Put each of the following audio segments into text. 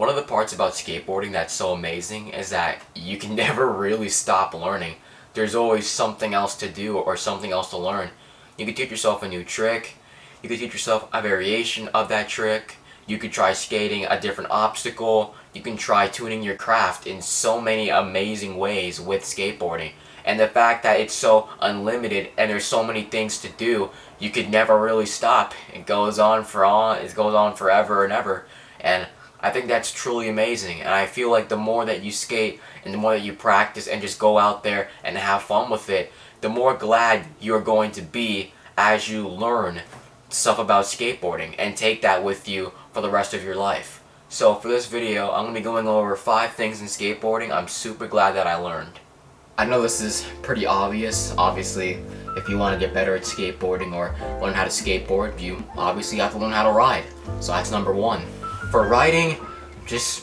One of the parts about skateboarding that's so amazing is that you can never really stop learning. There's always something else to do or something else to learn. You can teach yourself a new trick, you can teach yourself a variation of that trick, you could try skating a different obstacle, you can try tuning your craft in so many amazing ways with skateboarding. And the fact that it's so unlimited and there's so many things to do, you could never really stop. It goes on forever and ever. And I think that's truly amazing, and I feel like the more that you skate and the more that you practice and just go out there and have fun with it, the more glad you're going to be as you learn stuff about skateboarding and take that with you for the rest of your life. So for this video, I'm going to be going over 5 things in skateboarding I'm super glad that I learned. I know this is pretty obvious. Obviously, if you want to get better at skateboarding or learn how to skateboard, you obviously have to learn how to ride. So that's number 1. For riding, just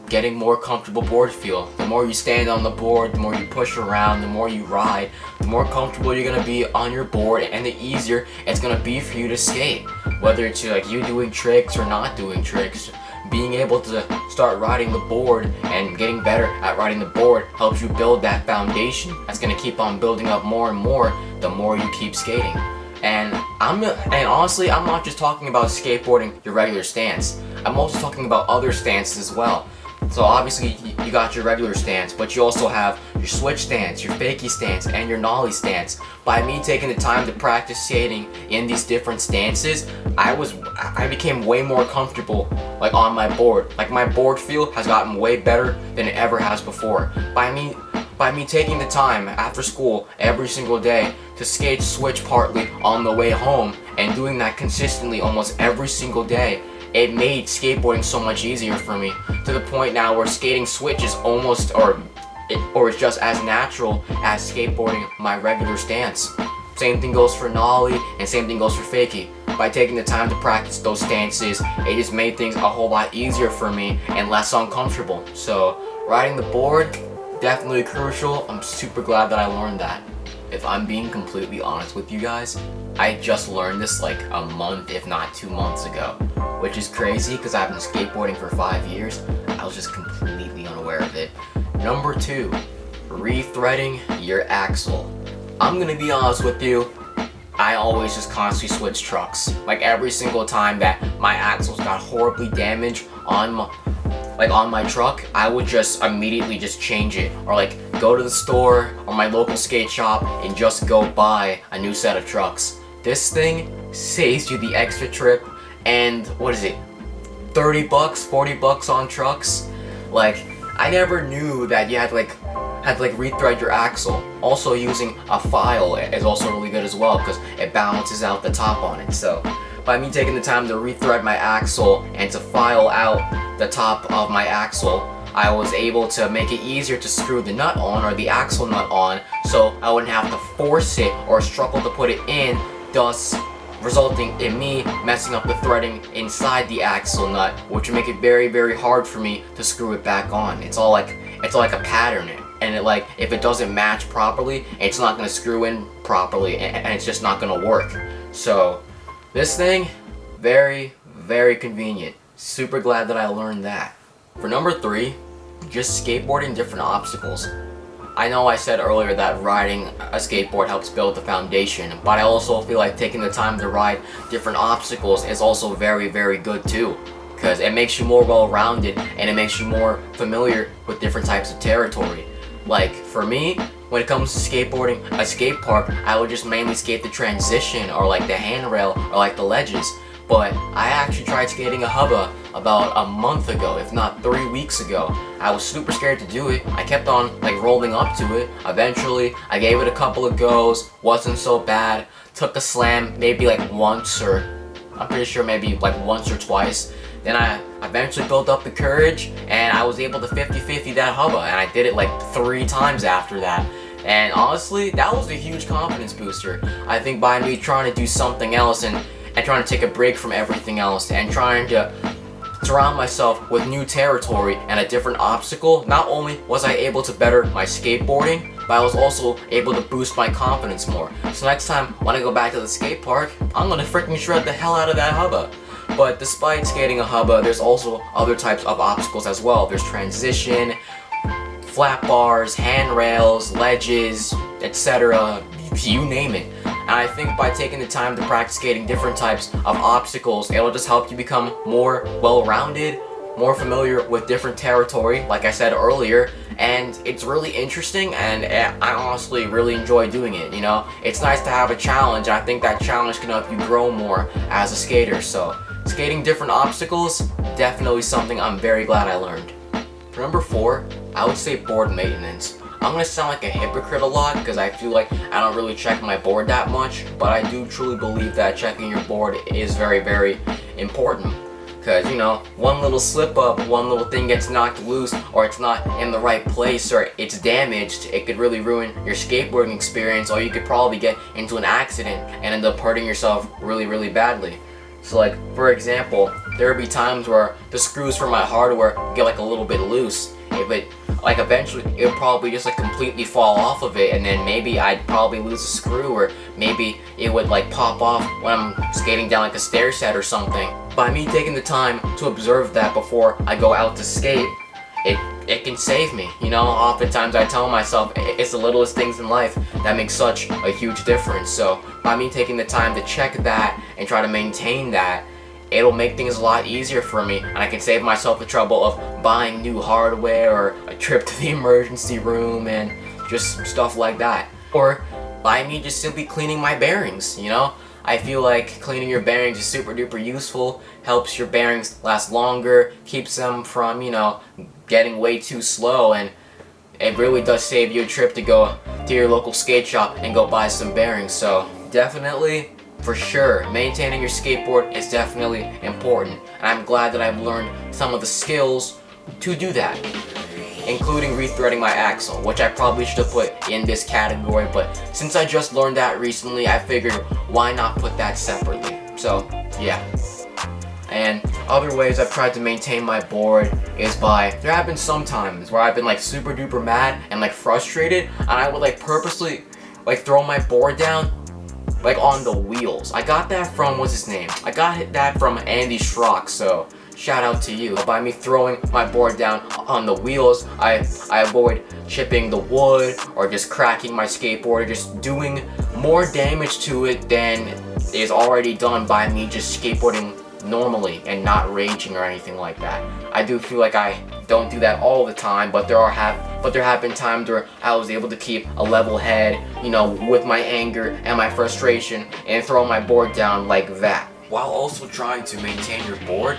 getting more comfortable board feel. The more you stand on the board, the more you push around, the more you ride, the more comfortable you're gonna be on your board, and the easier it's gonna be for you to skate. Whether it's like you doing tricks or not doing tricks, being able to start riding the board and getting better at riding the board helps you build that foundation that's gonna keep on building up more and more the more you keep skating. And honestly, I'm not just talking about skateboarding your regular stance. I'm also talking about other stances as well. So obviously you got your regular stance, but you also have your switch stance, your fakie stance, and your nollie stance. By me taking the time to practice skating in these different stances, I became way more comfortable like on my board. Like my board feel has gotten way better than it ever has before. By me taking the time after school every single day to skate switch partly on the way home and doing that consistently almost every single day, it made skateboarding so much easier for me, to the point now where skating switch is almost or it's just as natural as skateboarding my regular stance. Same thing goes for nollie and same thing goes for fakie. By taking the time to practice those stances, it just made things a whole lot easier for me and less uncomfortable. So riding the board, definitely crucial. I'm super glad that I learned that. If I'm being completely honest with you guys, I just learned this like a month, if not 2 months ago, which is crazy because I've been skateboarding for 5 years. I was just completely unaware of it. Number 2, rethreading your axle. I'm gonna be honest with you, I always just constantly switch trucks. Like every single time that my axles got horribly damaged on my truck, I would just immediately just change it, or like go to the store or my local skate shop and just go buy a new set of trucks. This thing saves you the extra trip and what is it, 30 bucks, 40 bucks on trucks? Like, I never knew that you had to rethread your axle. Also, using a file is also really good as well because it balances out the top on it. So by me taking the time to rethread my axle and to file out the top of my axle, I was able to make it easier to screw the nut on, or the axle nut on, so I wouldn't have to force it or struggle to put it in, thus resulting in me messing up the threading inside the axle nut, which would make it very, very hard for me to screw it back on. It's all like a pattern, and if it doesn't match properly, it's not going to screw in properly, and it's just not going to work. So this thing, very, very convenient. Super glad that I learned that. For number 3, just skateboarding different obstacles. I know I said earlier that riding a skateboard helps build the foundation, but I also feel like taking the time to ride different obstacles is also very, very good too, because it makes you more well-rounded and it makes you more familiar with different types of territory. Like for me, when it comes to skateboarding a skate park, I would just mainly skate the transition or like the handrail or like the ledges. But I actually tried skating a hubba about a month ago, if not 3 weeks ago. I was super scared to do it. I kept on like rolling up to it. Eventually, I gave it a couple of goes, wasn't so bad. Took a slam maybe like once, or I'm pretty sure maybe like once or twice. Then I eventually built up the courage and I was able to 50-50 that hubba, and I did it like 3 times after that. And honestly, that was a huge confidence booster. I think by me trying to do something else and trying to take a break from everything else and trying to surround myself with new territory and a different obstacle, not only was I able to better my skateboarding, but I was also able to boost my confidence more. So next time when I go back to the skate park, I'm gonna freaking shred the hell out of that hubba. But despite skating a hubba, there's also other types of obstacles as well. There's transition, flat bars, handrails, ledges, etc. You name it. And I think by taking the time to practice skating different types of obstacles, it'll just help you become more well-rounded, more familiar with different territory, like I said earlier, and it's really interesting, and I honestly really enjoy doing it, you know? It's nice to have a challenge, and I think that challenge can help you grow more as a skater, so skating different obstacles, definitely something I'm very glad I learned. For number 4, I would say board maintenance. I'm gonna sound like a hypocrite a lot because I feel like I don't really check my board that much, but I do truly believe that checking your board is very, very important. Because, you know, one little slip up, one little thing gets knocked loose, or it's not in the right place, or it's damaged, it could really ruin your skateboarding experience, or you could probably get into an accident and end up hurting yourself really, really badly. So like, for example, there would be times where the screws for my hardware get like a little bit loose. If it, like eventually, it would probably just like completely fall off of it, and then maybe I'd probably lose a screw, or maybe it would like pop off when I'm skating down like a stair set or something. By me taking the time to observe that before I go out to skate, it can save me, you know? Oftentimes I tell myself it's the littlest things in life that make such a huge difference. So by me taking the time to check that and try to maintain that, it'll make things a lot easier for me, and I can save myself the trouble of buying new hardware or a trip to the emergency room and just stuff like that. Or by me just simply cleaning my bearings, you know? I feel like cleaning your bearings is super duper useful, helps your bearings last longer, keeps them from, you know, getting way too slow, and it really does save you a trip to go to your local skate shop and go buy some bearings. So definitely, for sure, maintaining your skateboard is definitely important, and I'm glad that I've learned some of the skills to do that, including rethreading my axle, which I probably should have put in this category, but since I just learned that recently, I figured why not put that separately. So yeah. And other ways I've tried to maintain my board is by, there have been some times where I've been like super duper mad and like frustrated, and I would like purposely like throw my board down like on the wheels. I got that from, what's his name? I got that from Andy Schrock, so shout out to you. By me throwing my board down on the wheels, I avoid chipping the wood or just cracking my skateboard, or just doing more damage to it than is already done by me just skateboarding normally and not raging or anything like that. I do feel like I don't do that all the time, but there have been times where I was able to keep a level head, you know, with my anger and my frustration, and throw my board down like that, while also trying to maintain your board.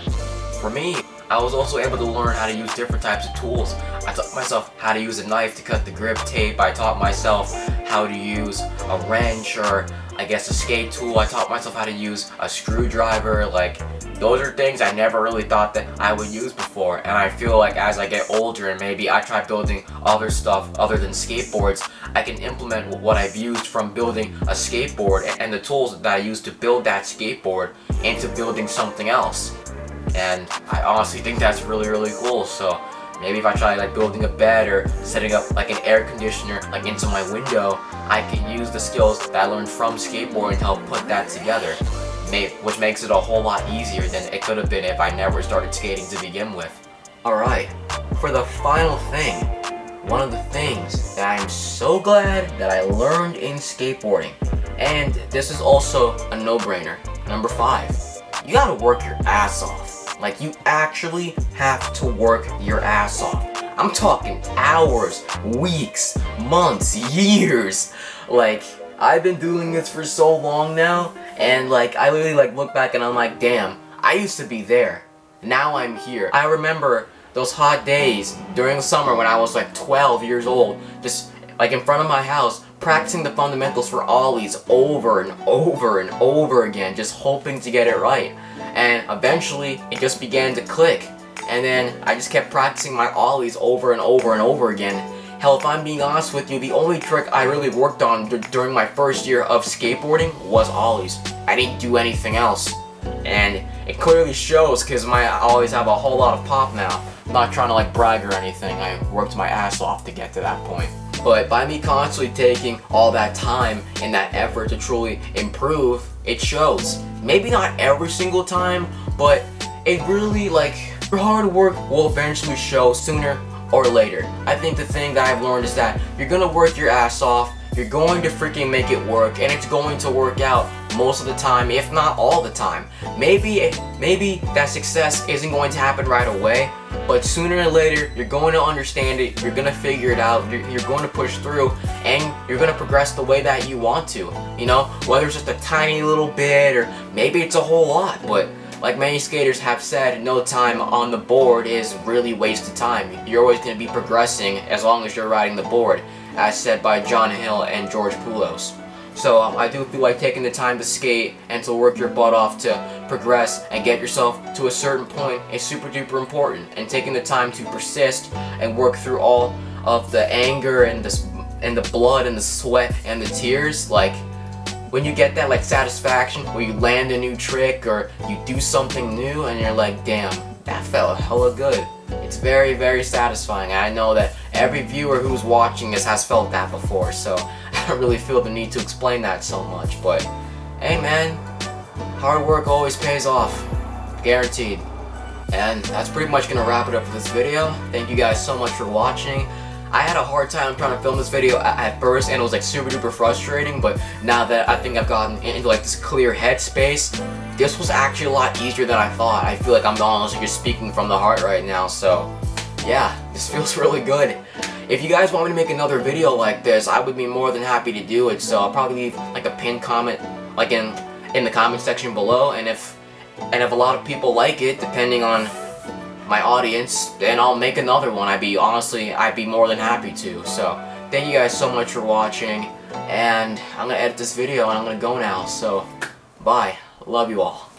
For me, I was also able to learn how to use different types of tools. I taught myself how to use a knife to cut the grip tape. I taught myself how to use a wrench, or I guess a skate tool. I taught myself how to use a screwdriver. Like, those are things I never really thought that I would use before. And I feel like as I get older and maybe I try building other stuff other than skateboards, I can implement what I've used from building a skateboard and the tools that I used to build that skateboard into building something else. And I honestly think that's really, really cool. So maybe if I try like building a bed or setting up like an air conditioner like into my window, I can use the skills that I learned from skateboarding to help put that together, which makes it a whole lot easier than it could have been if I never started skating to begin with. Alright, for the final thing, one of the things that I'm so glad that I learned in skateboarding, and this is also a no-brainer, number 5, you gotta work your ass off. Like, you actually have to work your ass off. I'm talking hours, weeks, months, years. Like, I've been doing this for so long now, and like, I literally like look back and I'm like, damn, I used to be there. Now I'm here. I remember those hot days during the summer when I was like 12 years old, just like in front of my house, practicing the fundamentals for ollies over and over and over again, just hoping to get it right. And eventually, it just began to click. And then I just kept practicing my ollies over and over and over again. Hell, if I'm being honest with you, the only trick I really worked on during my first year of skateboarding was ollies. I didn't do anything else. And it clearly shows because my ollies have a whole lot of pop now. I'm not trying to like brag or anything. I worked my ass off to get to that point. But by me constantly taking all that time and that effort to truly improve, it shows. Maybe not every single time, but it really, like, your hard work will eventually show sooner or later. I think the thing that I've learned is that you're gonna work your ass off, you're going to freaking make it work, and it's going to work out most of the time, if not all the time. Maybe that success isn't going to happen right away, but sooner or later, you're going to understand it, you're going to figure it out, you're going to push through, and you're going to progress the way that you want to, you know? Whether it's just a tiny little bit, or maybe it's a whole lot, but like many skaters have said, no time on the board is really wasted time. You're always going to be progressing as long as you're riding the board, as said by John Hill and George Poulos. So I do feel like taking the time to skate and to work your butt off to progress and get yourself to a certain point is super duper important. And taking the time to persist and work through all of the anger and the blood and the sweat and the tears, like when you get that like satisfaction where you land a new trick or you do something new and you're like, damn, that felt hella good. It's very, very satisfying. I know that every viewer who's watching this has felt that before, so I don't really feel the need to explain that so much. But hey man, hard work always pays off, guaranteed. And that's pretty much gonna wrap it up for this video. Thank you guys so much for watching. I had a hard time trying to film this video at first, and it was like super duper frustrating, but now that I think I've gotten into like this clear headspace, this was actually a lot easier than I thought. I feel like I'm honestly just speaking from the heart right now, so yeah, this feels really good. If you guys want me to make another video like this, I would be more than happy to do it, so I'll probably leave like a pinned comment like in the comment section below, and if a lot of people like it, depending on my audience, then I'll make another one. I'd be more than happy to. So thank you guys so much for watching, and I'm gonna edit this video and I'm gonna go now, so bye. Love you all.